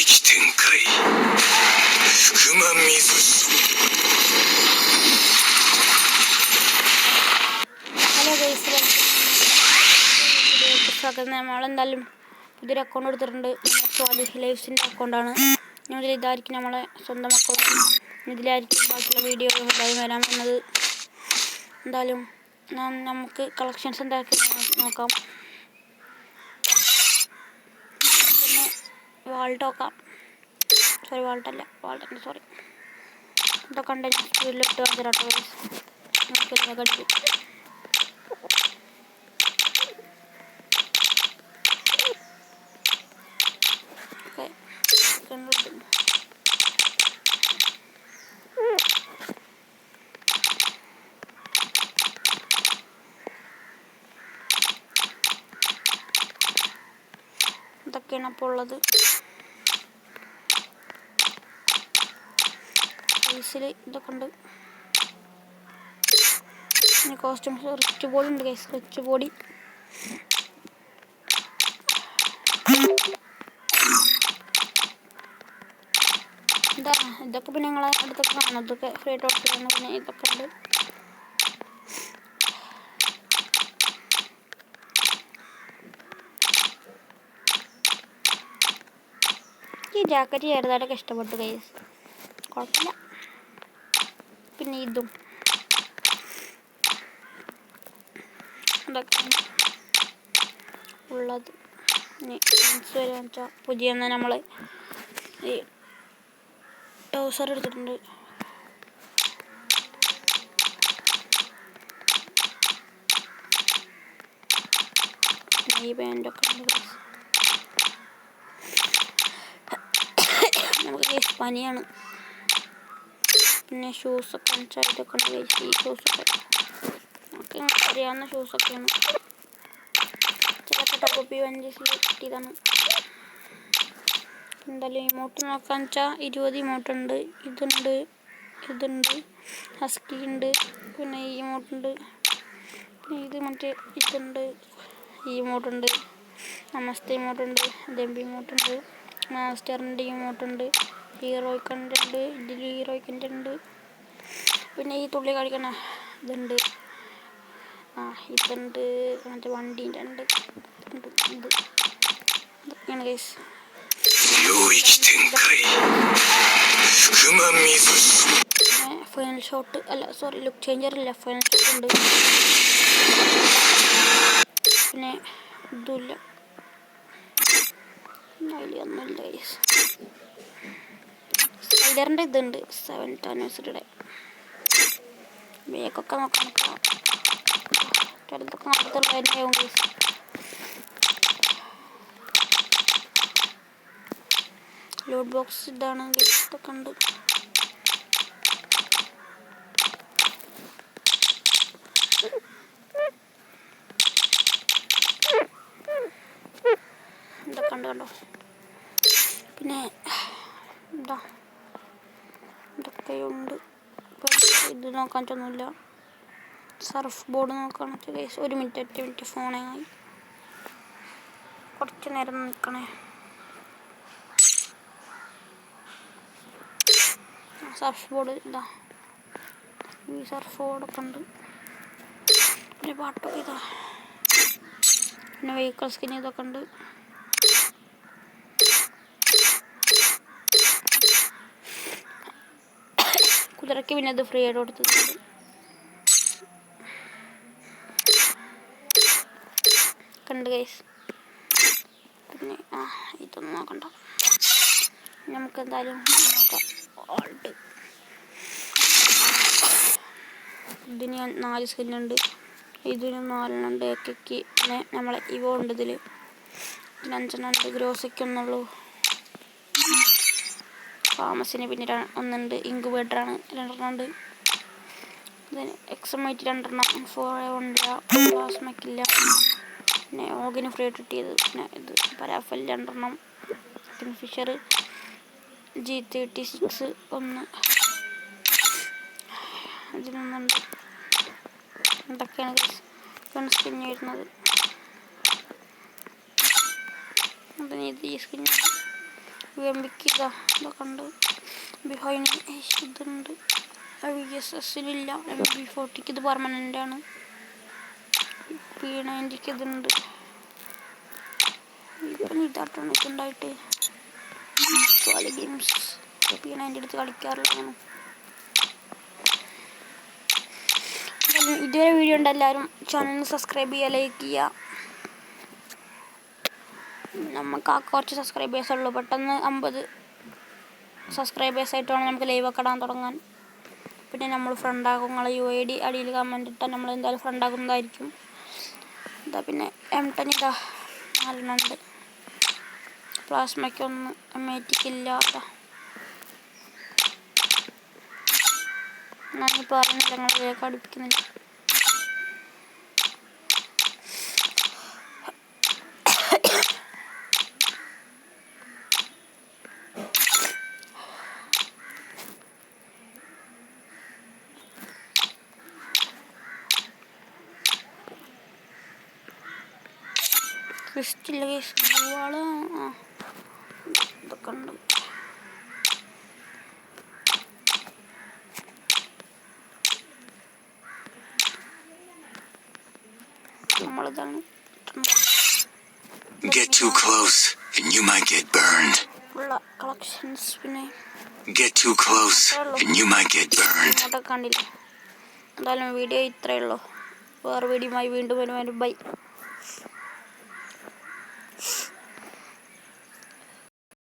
域展開福間水素ഹലോ guys, സ്വാഗതം. നമ്മളെന്തായാലും പുതിയൊരു അക്കൗണ്ട് എടുത്തിട്ടുണ്ട്. സ്വാദിഷ് ലൈവ്സിൻ്റെ അക്കൗണ്ടാണ്. ഇതിൽ ഇതായിരിക്കും നമ്മളെ സ്വന്തം അക്കൗണ്ട്. ഇതിലായിരിക്കും ബാക്കിയുള്ള വീഡിയോകളായി വരാൻ വന്നത്. എന്തായാലും നമുക്ക് കളക്ഷൻസ് എന്തായിരിക്കും നോക്കാം. പിന്നെ വാൾട്ട് നോക്കാം. വാൾട്ടല്ല സോറി. ഇതൊക്കെ ഉണ്ട്. സ്പീഡിലിട്ട് വന്നിട്ടോ ഗൈസ്. നമുക്കെല്ലാം കടിക്കും. ഇതൊക്കെയാണ് അപ്പോൾ ഉള്ളത്. ഫേസിൽ ഇതൊക്കെ ഉണ്ട്. പിന്നെ കോസ്റ്റ്യൂംസ് റിച്ച് ബോഡി ഉണ്ട് ഗൈസ്. റിച്ച് ബോഡി ഇതൊക്കെ പിന്നെ ഞങ്ങളെ അടുത്തൊക്കെ കാണും. ഇതൊക്കെ ഫ്രീ ആയിട്ട് കൊടുത്തിട്ടാണ്. പിന്നെ ഇതൊക്കെ ഉണ്ട്. ഈ ജാക്കറ്റ് ചെറുതായിട്ടൊക്കെ ഇഷ്ടപ്പെട്ടു ഗൈസ്, കുഴപ്പമില്ല. പിന്നെ ഇതും ഇതൊക്കെയാണ് ഉള്ളത്. ഇനി വരിക വെച്ചാൽ പുതിയ നമ്മൾ ഈ ടൗസർ എടുത്തിട്ടുണ്ട്. ഈ പാൻറ്റൊക്കെ ഉണ്ട്. നമുക്ക് ഗൈസ് പനിയാണ്. പിന്നെ ഷൂസൊക്കെ വെച്ചാൽ ഇതൊക്കെ ഉണ്ട് ഗൈസ്. ഈ ഷൂസൊക്കെ നമുക്ക് അറിയാവുന്ന ഷൂസൊക്കെയാണ്. ചിലപ്പോൾ ടോപ്പ് വെഞ്ചസിൽ കിട്ടിയതാണ്. എന്തായാലും ഇമോട്ട് നോക്കാന്ന് വെച്ചാൽ 20 ഇമോട്ടുണ്ട്. ഇതുണ്ട് ഹസ്കി ഉണ്ട്. പിന്നെ ഈ ഇമോട്ടുണ്ട്. പിന്നെ ഇത് മറ്റേ ഇതുണ്ട്. ഈ ഇമോട്ടുണ്ട്. നമസ്തേ ഇമോട്ടുണ്ട്. ദമ്പി ഇമോട്ടുണ്ട്. മാസ്റ്ററിൻ്റെ ഇമോട്ടുണ്ട്. ഹീറോയ്ക്കൻ്റെ ഉണ്ട്. ഇതിൽ ഹീറോയ്ക്കൻ്റെ ഉണ്ട്. പിന്നെ ഈ തുള്ളി കളിക്കണ ഇതുണ്ട്. ഇതുണ്ട്. മറ്റേ വണ്ടീൻ്റെ ഉണ്ട്. ഇതൊക്കെയാണ് ഗൈസ്. ഫൈനൽ ഷോട്ട് അല്ല സോറി, ലുക്ക് ചേഞ്ചർ ഇല്ല. ഫൈനൽ ഷോട്ട് ഉണ്ട്. പിന്നെ ഇതുമില്ല. അതിലൊന്നുമില്ല ഗൈസ്. സ്പൈഡറിൻ്റെ ഇതുണ്ട്. 7th ആനിവേഴ്സറിയുടെ ബേക്കൊക്കെ നോക്കാം. ചിലതൊക്കെ നടത്തുള്ളതായിരിക്കും ഗൈസ്. ലോഡ് ബോക്സ് ഇതാണ് ഗൈസ്. ഇതൊക്കെ ഉണ്ട്. ഇതൊക്കെ ഉണ്ട് കണ്ടോ. പിന്നെ ഇതൊക്കെയുണ്ട്. ഇത് നോക്കാൻ പറ്റൊന്നുമില്ല. സർഫ് ബോർഡ് നോക്കുകയാണെന്ന് വെച്ചാൽ ഗൈസ് 1 മിനിറ്റ് 8 മിനിറ്റ് ഫോണായി. കുറച്ച് നേരം നിൽക്കണേ. സർഫ് ബോർഡ് ഇതാ. ഈ സർഫ് ബോർഡൊക്കെ ഉണ്ട്. പിന്നെ പാട്ടൊക്കെ ഇതാ. പിന്നെ വെഹിക്കിൾ സ്കിൻ ഇതൊക്കെ ഉണ്ട്. കുതിരയ്ക്ക് പിന്നെ ഇത് ഫ്രീ ആയിട്ട് കൊടുത്തിട്ടുണ്ട്. കണ്ട് ഗൈസ്. പിന്നെ ഇതൊന്നും നോക്കണ്ട. നമുക്ക് എന്തായാലും നോക്കാം. ഓൾട്ട് ഇതിന് 4 സ്കിന്നുണ്ട്. ഇതിന് 4 ഉണ്ട്. ഏക്കയ്ക്ക് പിന്നെ നമ്മളെ ഇവ ഉണ്ട്. ഇതിന് 5 ഉണ്ട്. ഗ്രോസയ്ക്ക് ഒന്നുള്ളൂ. ഫാമസിന് പിന്നെ 1 ഉണ്ട്. ഇൻക്യുബേറ്ററാണ് 2 ഉണ്ട്. ഇതിന് എക്സമൈറ്റ് 2 4 പ്ലാസ്മയ്ക്കില്ല. പിന്നെ ഓഗിന് ഫ്രീ ആയിട്ട് കിട്ടിയത്. പിന്നെ ഇത് പരാഫൽ 2. പിന്നെ ഫിഷർ G36 1. ഇതിനൊന്നുണ്ട്. ഇതൊക്കെയാണ് ഗൺ സ്കിൻ വരുന്നത്. അതിന് ഇത് ഈ സ്കിൻ UMPക്ക് ഇതൊക്കെ ഉണ്ട്. ബിഹൈൻഡ് ഇതുണ്ട്. VSSലില്ല. MP40ക്ക് ഇത് പെർമനൻ്റ് ആണ്. P90ക്ക് ഇതുണ്ട്. ഇപ്പം ഇതായിട്ടാണ് ഇതുണ്ടായിട്ട് ഗെയിംസ് P90 എടുത്ത് കളിക്കാറുള്ളതാണ്. ഇതുവരെ വീഡിയോ ഉണ്ട്. എല്ലാവരും ചാനൽ സബ്സ്ക്രൈബ് ചെയ്യുക, ലൈക്ക് ചെയ്യുക. നമുക്ക് കുറച്ച് സബ്സ്ക്രൈബേഴ്സ് ഉള്ളൂ. പെട്ടെന്ന് 50 സബ്സ്ക്രൈബേഴ്സായിട്ട് വേണം നമുക്ക് ലൈവൊക്കെ ഇടാൻ തുടങ്ങാൻ. പിന്നെ നമ്മൾ ഫ്രണ്ടാകും. നിങ്ങൾ UID അടിയിൽ കമൻറ്റ് ഇട്ടാൽ നമ്മൾ എന്തായാലും ഫ്രണ്ടാകുന്നതായിരിക്കും. ഇതാ പിന്നെ M10 ഇതാ 4 ഉണ്ട്. പ്ലാസ്മയ്ക്കൊന്ന് മേറ്റിക്കില്ല. ഞാനിപ്പോൾ അറിയുന്നില്ല, ഞങ്ങളിലേക്ക് അടുപ്പിക്കുന്നില്ല. ക്രിസ്റ്റില്ല കേസ് പൂവാള് ഇതൊക്കെ ഉണ്ട്. നമ്മളിതാണ് Get too close and you might get burned. ഉള്ള കളക്ഷൻസ്. പിന്നെ Get too close and you might get burned. ഇങ്ങോട്ടൊക്കെ കണ്ടില്ല. എന്തായാലും വീഡിയോ ഇത്രയേ ഉള്ളൂ. വേറെ വീഡിയോയുമായി വീണ്ടും വരുവാനും ബൈ.